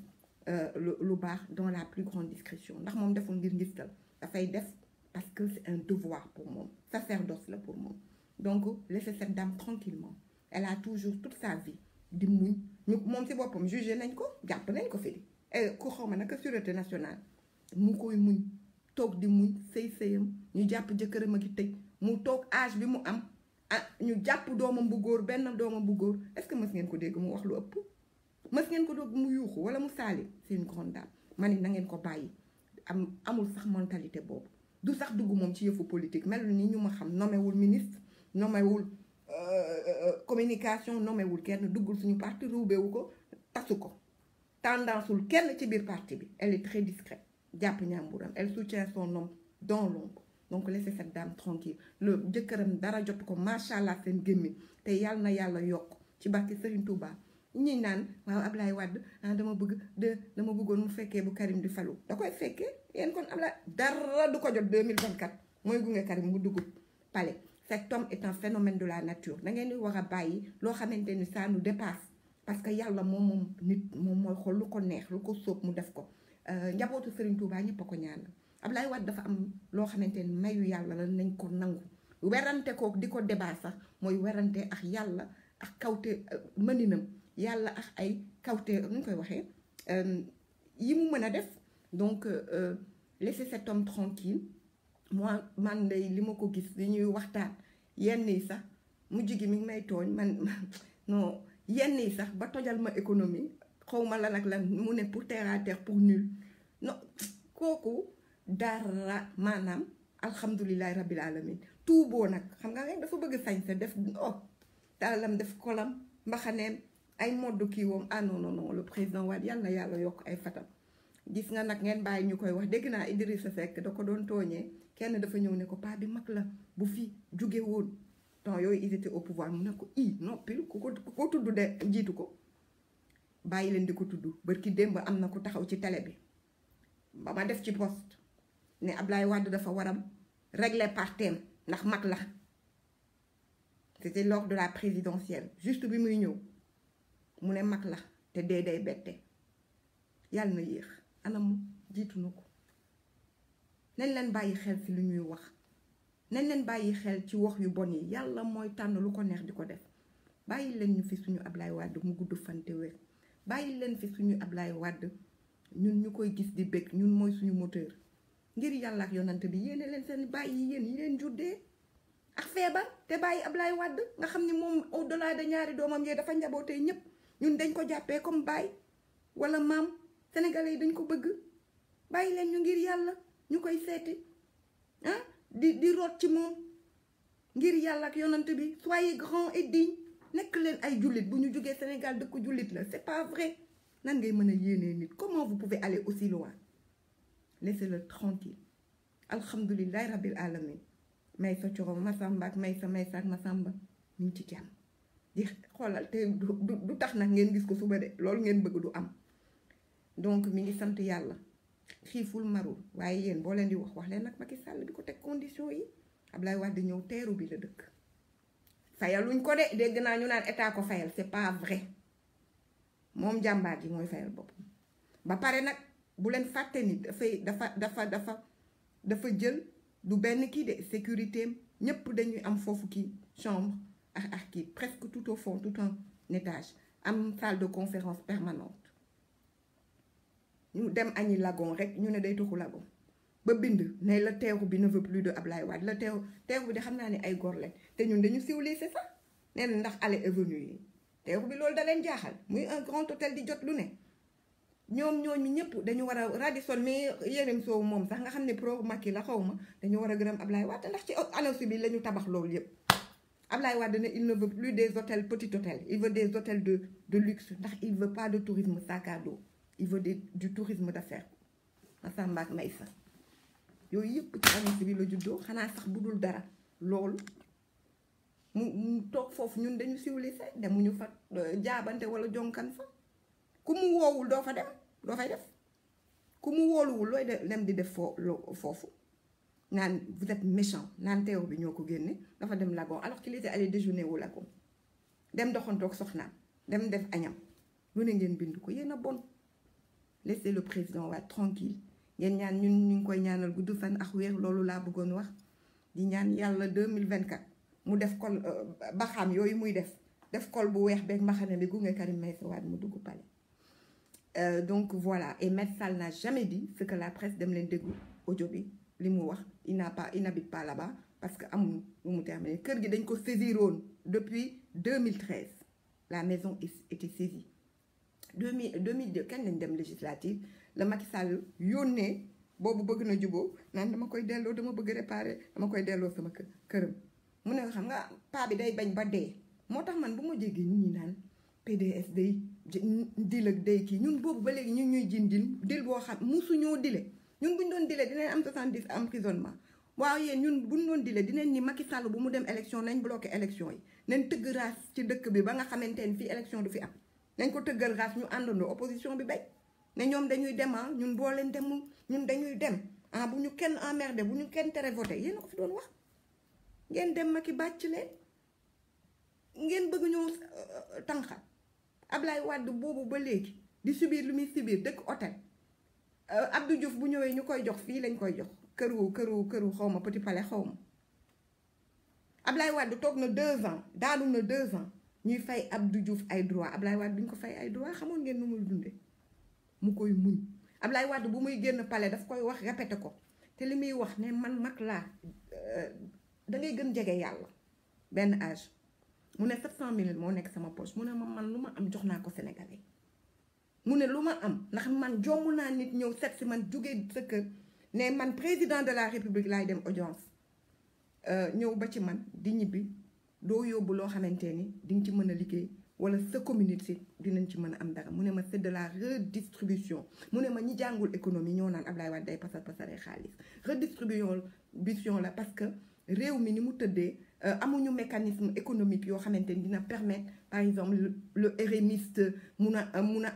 lu baax dans la plus grande discrétion ndax moom deful ngir ngistal dafay def parce que c'est un devoir pour moom sacerdoce la pour moom donc laissez cette dame tranquillement elle a toujours toute sa vie di muñ ñu moom si boppam jugé nañ ko jàpp nañ ko fi di ku xaw ma naka sûreté nationale mu koy muñ toog di muñ sëyam ñu jàpp jëkkëram a ngi tëj mu toog âge bi mu am ñu jàpp doomam bu góor benn doomam bu góor est-ce que mës ngeen ko dégg mu wax lu ëpp mës ngeen ko dégg mu yuuxu wala mu saali c'est une grande dame ma ni na ngeen ko bàyyi amul sax mentalité boobu du sax dugg moom ci yëfu politique mel ni ñu ma xam nommewul ministre nommewul communication nommewul kenn duggul suñu parti ruubewu ko tasu ko tendanceul kenn ci biir parti bi elle est très discrète jàpp ñàmburam elle soutient son homme dans l'ombre donc laissez cette dame tranquille le jëkkëram dara jot ko macha allah seen gémmi te yàlla na yàlla yokk ci barke Serigne Touba ñi naan waaw Ablaye Wade dama bëggoon mu fekkee bu Karim di falu da koy fekkee yéen kon Ablaye dara du ko jot 2024 mooy gunge Karim mu dugg palais cet homme est un phénomène de la nature da ngeen di war a bàyyi loo xamante ni ça nous dépasse parce que yàlla moom nit moom mooy xool lu ko neex lu ko sóob mu def ko njabootu Serigne Touba ñëpp a ko ñaan Ablaye Wade dafa am loo xamante ni mayu yàlla la nañ ko nangu werante ko di ko débat sax mooy werante ak yàlla ak kawte mëninam yàlla ak ay kawte nu ñu koy waxee yi mu mën a def donc laissez cet homme tranquille moi man day li ma ko gis li ñuy waxtaan yenn yi sax mujj gi mi ngi may tooñ man non yenn yi sax ba tojal ma économie xaw ma lan ak lan mu ne pour terre à terre pour nul non kooku dara maanaam alhamdulilahi rabbil alamin tout boo nag xam nga rek dafa bëgg sañse def daalam def kolam mbaxaneem ay modd kii woom non le président Wade yàlla na yàlla yokk ay fatam gis nga nag ngeen bàyyi ñu koy wax dégg naa Idrissa Seck da ko doon tooñee kenn dafa ñëw ne ko paa bi mag la bu fi jóge woon temps yooyu ils étaient au pouvoir mu ne ko noppil ku ko tudd de jiitu ko bàyyi leen di ko tudd barki démb am na ko taxaw ci télé bi ba ma def ci poste ne Ablaye Wade dafa war a régler partem ndax mag la c'était lors de la présidentielle juste bi muy ñëw mu ne mag la te dee day bette yàlla na yéex anam jiitu na ko nañ leen bàyyi xel ci lu ñuy wax nañ leen bàyyi xel ci wax yu bon yi yàlla mooy tànn lu ko neex di ko def bàyyi leen ñu fi suñu Ablaye Wade mu gudd fante wér bàyyi leen fi suñu Ablaye Wade ñun ñu koy gis di bëgg ñun mooy suñu moteur ngir yàlla ak yonante bi yéene leen seen bàyyi yéen yi leen juddee ak feebar te bàyyi Ablaye Wade nga xam ni moom au delà de ñaari doomam yee dafa njabootee ñëpp ñun dañ ko jàppee comme baay wala maam sénégalais yi dañ ko bëgg bàyyi leen ñu ngir yàlla ñu koy seeti di root ci moom ngir yàlla ak yonante bi soyez grand et digne nekk leen ay jullit bu ñu jógee Sénégal dëkk jullit la c'est pas vrai nan ngay mën a yéenee nit comment vous pouvez aller aussi loin laissez-le tranquille alhamdulillahi rabbil alamin may sa coro masamba ak may sa ak masamba ñu ngi ci jàmm di xoolal te du tax nag ngeen gis ko suba de loolu ngeen bëgg du am donc mi ngi sant yàlla xiiful marul waaye yéen boo leen di wax leen nag Macky Sall bi ko teg condition yi Ablaye Wade ñëw teeru bi la dëkk fayaluñ ko de dégg naa ñu naan état ko fayal c'est pas vrai moom jàmbaar ji mooy fayal boppam ba pare nag bu leen fàtte ni dafa jël du benn kii de sécurité am ñëpp dañuy am foofu kii chambre ak kii presque tout au fond tout un étage am salle de conférence permanente ñu dem añi lagon rek ñu ne day tuxu lagon ba bind ne la teeru bi ne veut plus de Ablaye Wade la teeru bi de xam naa ne ay góor leen te ñun dañu civilisé sax nee na ndax aller et venue yi teeru bi loolu da leen jaaxal muy un grand hôtel di jot lu ne ñoom ñooñu ñëpp dañu war a Radisson mais Yérim Sow moom sax nga xam ne pro Macky la xaw ma dañu war a gërëm Ablaye Wade ndax ci annonce bi la ñu tabax loolu yëpp Ablaye Wade ne il ne veut plus des hôtels petits hôtels il veut des hôtels de luxe ndax il veut pas de tourisme sac à dos il veut du tourisme d'affaires Massamba ak Maysa yooyu yëpp ci annonce bi la juddoo xanaa sax bu dul dara loolu mu toog foofu ñun dañu civilisé demuñu fa jaabante wala jonkan fa ku mu woowul doo fa dem doo fay def ku mu wooluwul looy dem di def foofu naan vous êtes méchant naan teew bi ñoo ko génne dafa dem lagon alors qu'il était allé déjeuner wu lagon dem doxantoog soxnaam dem def añam lu ne ngeen bind ko yéen a bon laissez le président Wade tranquille ngeen ñaan ñun ñu ngi koy ñaanal gudd fan ak wér loolu laa bëggoon wax di ñaan yàlla 2024 mu def ko baxaam yooyu muy def def col bu weex beeg mbaxane bi gunge Karim Meïssa Wade mu dugg palais. Donc voilà, et Maître Sall n'a jamais dit ce que la presse dem leen déglu audio bi li mu wax il n'habite pas là-bas parce que amul lu mu terminé kër gi dañ ko saisiroon depuis 2013 la maison était saisie 2002 kañ lañ dem législative la Macky Sall yónnee boobu bëgg na juboo naan dama koy delloo dama bëgg réparer dama koy delloo sama këram mu ne xam nga paa bi day bañ ba dee moo tax man bu ma jéggee nit ñi naan PDS day dil ak day kii ñun boobu ba léegi ñun ñuy jin dil boo xam musuñoo dile ñun buñ doon dile dinañ am 70 emprisonnement waaw yéen ñun buñ doon dile dinañ ni Macky Sall bu mu dem élection nañ bloqué élection yi nañ tëgg raas ci dëkk bi ba nga xamante ne fii élection du fi am nañ ko tëggal raas ñu àndandoo opposition bi bay ne ñoom dañuy dem ñun boo leen demul ñun dañuy dem bu ñu kenn emmerdé bu ñu kenn tere voté yéen a ko fi doon wax ngeen dem Macky bàcc leen ngeen bëgg ñoo tànqal Ablaye Wade boobu ba léegi di subir lu muy subir dëkk hôtel Abdou Diouf bu ñëwee ñu koy jox fii lañ koy jox këru xaw ma Petit Palais xaw ma Ablaye Wade toog na 2 ans daanu na 2 ans ñuy fay Abdou Diouf ay droit Ablaye Wade duñ ko fay ay droit xamoon ngeen nu muy dundee mu koy muñ Ablaye Wade bu muy génn palais daf koy wax répété ko te li muy wax ne man mag laa da ngay gën jege yàlla benn âge mu ne 700 000 moo nekk sama poche mu ne man lu ma am jox naa ko Sénégalais mu ne lu ma am ndax man jomm naa nit ñëw set si man jógee sa kër ne man président de la république laay dem audience ñëw ba ci man di ñibbi doo yóbbu loo xamante ni di nga ci mën a liggéey wala sa communauté dinañ ci mën a am dara mu ne ma c'est de la redistribution mu ne ma ñi jàngul économie ñoo naan Ablaye Wade day pasaree xaalis redistribution la parce que réew mi ni mu tëddee amuñu mécanisme économique yoo xamante ni dina permettre par exemple le RMiste mun a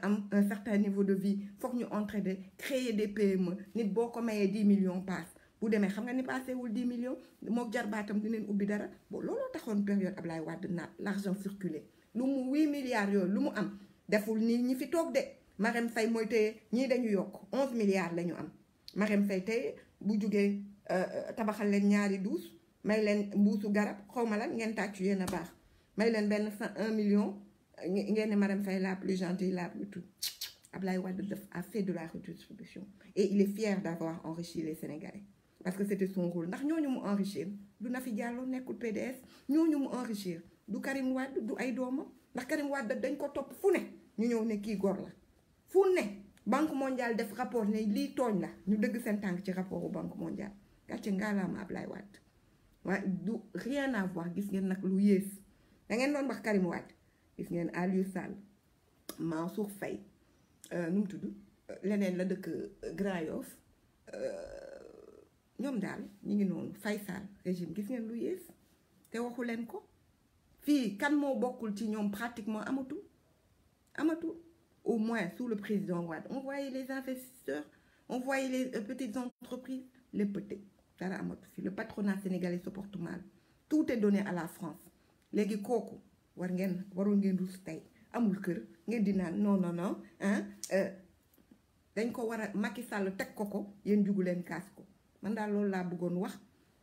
am un certain niveau de vie foog ñu entraider créer des PME nit boo ko mayee 10 millions passe bu demee xam nga ni passé wul 10 millions mook jarbaatam dinañ ubbi dara bon looloo taxoon période Ablaye Wade naat l'argent circulé lu mu 8 milliards yooyu lu mu am deful nii ñi fi toog de Marème Faye mooy téye ñii dañu yokk 11 milliards la ñu am Marème Faye téye bu jugee tabaxal leen ñaari douze may leen mbuusu garab xaw ma lan ngeen tàccu yéen a baax may leen benn 1 million ngeen ne Marème Faye la plus gentille la plus tout Ablaye Wade a fait de la redistribution et il est fier d'avoir enrichi les Sénégalais parce que c'était son rôle ndax ñooñu mu enrichir du Nafi Diallo nekkul PDS ñooñu mu enrichir du Karim Wade du ay doomam ndax Karim Wade dañ ko topp fu ne ñu ñëw ne kii góor la fu ne Banque mondiale def rapport ne lii tooñ la ñu dëgg seen tànk ci rapport bu Banque mondiale gàcce ngaalaama Ablaye Wade waaye du rien à voir gis ngeen nag lu yées da ngeen doon wax Karim Wade gis ngeen Aliou Sall Mansour Faye nu mu tudd leneen la dëkk Grand Yoff ñoom daal ñu ngi noonu Faye Sall régime gis ngeen lu yées te waxu leen ko fii kan moo bokkul ci ñoom pratiquement amatu au moins sous le président Wade on voyait les investisseurs on voyait les petites entreprises les petites dara amatu fi le patronat sénégalais se porte mal tout est donné à la France léegi kooku waroon ngeen rus tey amul kër ngeen di naan non dañ ko war a Macky Sall teg ko yéen jugu leen kaas ko man daal loolu laa bëggoon wax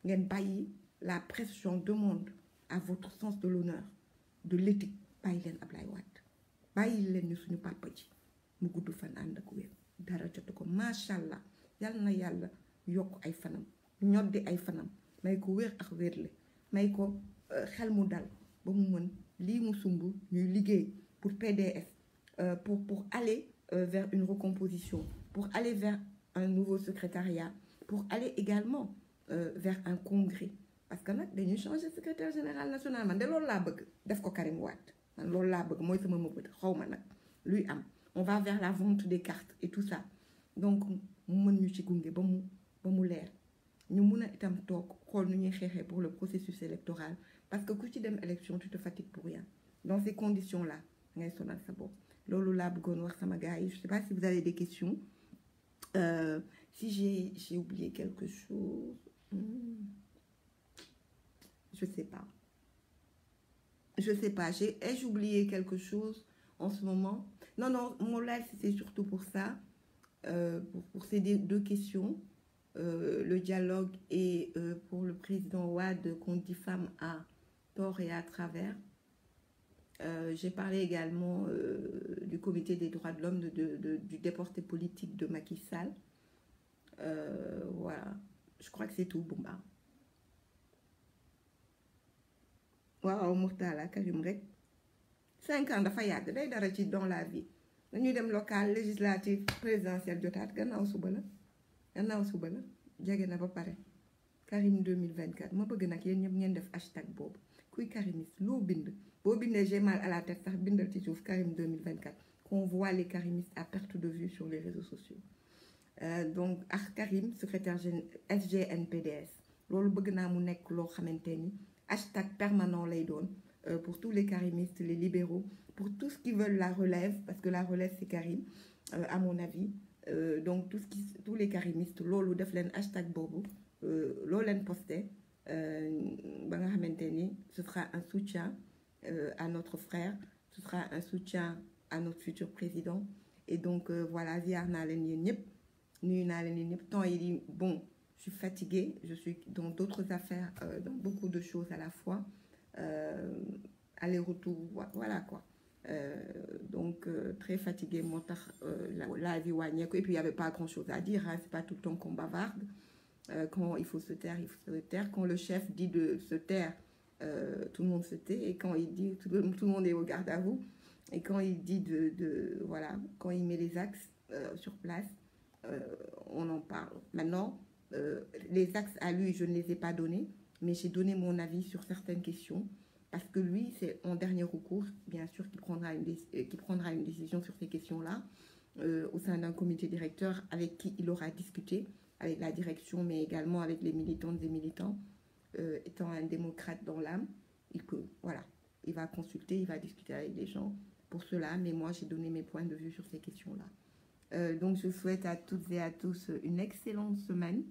ngeen bàyyi la pression demande à votre sens de l'honneur de l'éthique bàyyi leen Ablaye Wade bàyyi leen ñu suñu papa ji mu gudd fan ànd ak wér dara jotu ko macha allah yal na yàlla yokk ay fanam ñoddi ay fanam may ko wér ak wérle may ko xel mu dal ba mu mën lii mu sumb ñuy liggéey pour PDS pour aller vers une recomposition pour aller vers un nouveau secrétariat pour aller également vers un congrès parce que nag dañuy changer secrétaire général national man de loolu laa bëgg def ko Karim Wade man loolu laa bëgg mooy sama mëbët xaw ma nag luy am on va vers la vente des cartes et tout ça donc mu mën ñu ci gunge ba mu leer ñu mun a itam toog xool nu ñuy xeexee pour le processus électoral parce que ku ci dem élection tu te fatigues pour rien dans ces conditions là ngay sonal sa bopp loolu laa bëggoon wax sama gars yi je sais pas si vous avez des questions si j'ai oublié quelque chose je sais pas ai-je oublié quelque chose en ce moment non mon live c'était surtout pour ça pour ces deux questions le dialogue et pour le président Wade qu'on diffame à tort et à travers J'ai parlé également du comité des droits de l'homme, du déporté politique de Macky Sall. Voilà, je crois que c'est tout, Boumba. Waaw Mourtala Karim rek 5 ans dafa yàgg day dara ci dans la vie dañuy dem local législative présidentielle jotaat gannaaw suba la jege na ba pare Karim 2024 ma bëgg nag yéen ñëpp ngeen def hashtag boobu kuy karimiste loo bind boo bindee j'ai mal à la tête sax bindal ci suuf Karim 2024 qu'on voit les karimistes à perte de vue sur les réseaux sociaux donc ak Karim secrétaire SGNPDS loolu bëgg naa mu nekk loo xamante ni hashtag permanent lay doon pour tous les karimistes, les libéraux, pour tous qui veulent la relève, parce que la relève c'est Karim, à mon avis. Donc tous les karimistes, lolo def len hashtag bobo, lolo len posté, ce sera un soutien à notre frère, ce sera un soutien à notre futur président. Et donc voilà, ziar na len yeen ñep, nuyu na len yeen ñep. Temps il dit bon, je suis fatiguée, je suis dans d'autres affaires, dans beaucoup de choses à la fois. Aller-retour, voilà quoi. Donc très fatigué, la vie wagneco. Et puis il n'y avait pas grand chose à dire, hein, c'est pas tout le temps qu'on bavarde. Quand il faut se taire, il faut se taire. Quand le chef dit de se taire, tout le monde se tait. Et quand il dit, tout le monde est au garde à vous. Et quand il dit voilà, quand il met les axes sur place, on en parle. Maintenant, les axes à lui, je ne les ai pas donnés, mais j'ai donné mon avis sur certaines questions. Parce que lui, c'est en dernier recours, bien sûr, qui prendra une décision sur ces questions-là, au sein d'un comité directeur avec qui il aura discuté, avec la direction, mais également avec les militantes et militants. Étant un démocrate dans l'âme, il va consulter, il va discuter avec les gens pour cela, mais moi, j'ai donné mes points de vue sur ces questions-là. Donc, je souhaite à toutes et à tous une excellente semaine.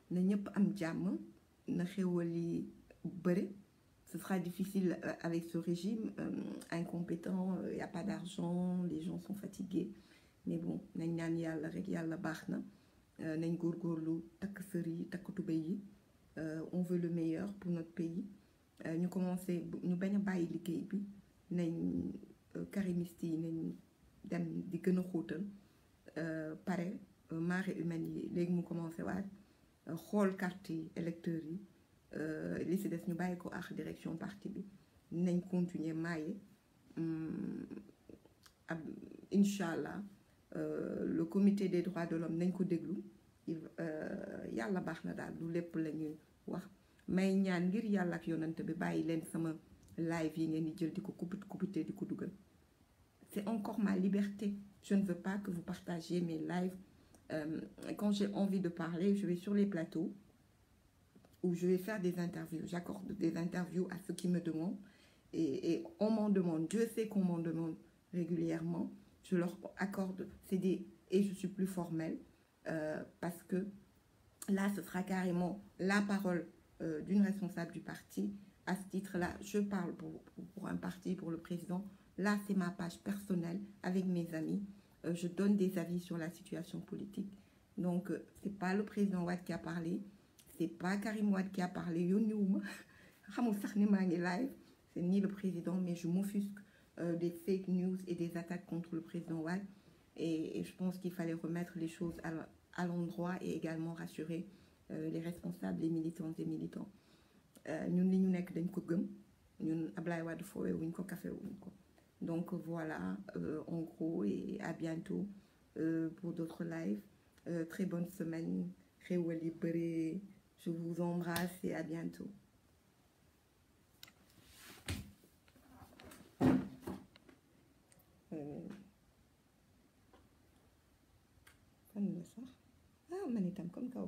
Na ñëpp am jàmm, na xéwal yi bëri. Ce sera difficile avec ce régime incompétent, il n'y a pas d'argent, les gens sont fatigués. Mais bon, nañ ñaan yàlla rek yàlla baax na nañ góorgóorlu takk sër yi takk tubéy yi on veut le meilleur pour notre pays. Ñu commencé ñu bañ a bàyyi liggéey bi nañ karimiste yi nañ dem di gën a xóotal pare marée humaine yi léegi mu commencé waat xool carte yi électeurs yi li si des ñu bàyyi ko ak direction parti bi nañ continuer maaye Inch'Allah le comité des droits de l'homme nañ ko déglu yàlla baax na daal du lépp la ñuy wax may ñaan ngir yàlla ak yonante bi bàyyi leen sama live yi ngeen di jël di ko coupité di ko dugal c'est encore ma liberté, je ne veux pas que vous partagiez mes lives. Quand j'ai envie de parler, je vais sur les plateaux où je vais faire des interviews. J'accorde des interviews à ceux qui me demandent. Et on m'en demande. Dieu sait qu'on m'en demande régulièrement. Je leur accorde. Et je suis plus formelle. Parce que là, ce sera carrément la parole d'une responsable du parti. À ce titre-là, je parle pour un parti, pour le président. Là, c'est ma page personnelle avec mes amis. Je donne des avis sur la situation politique. Donc, c'est pas le président Wade qui a parlé. C'est pas Karim Wade qui a parlé. C'est ni le président, mais je m'offusque des fake news et des attaques contre le président Wade. Et je pense qu'il fallait remettre les choses à l'endroit et également rassurer les responsables, les militantes et militants. Ñun li ñu nekk dañ ko gëm ñun Ablaye Wade foowee wuñ ko café wuñ ko. Donc voilà, en gros, et à bientôt pour d'autres lives. Très bonne semaine. Je vous embrasse et à bientôt. Fan la sax man itam comme kaw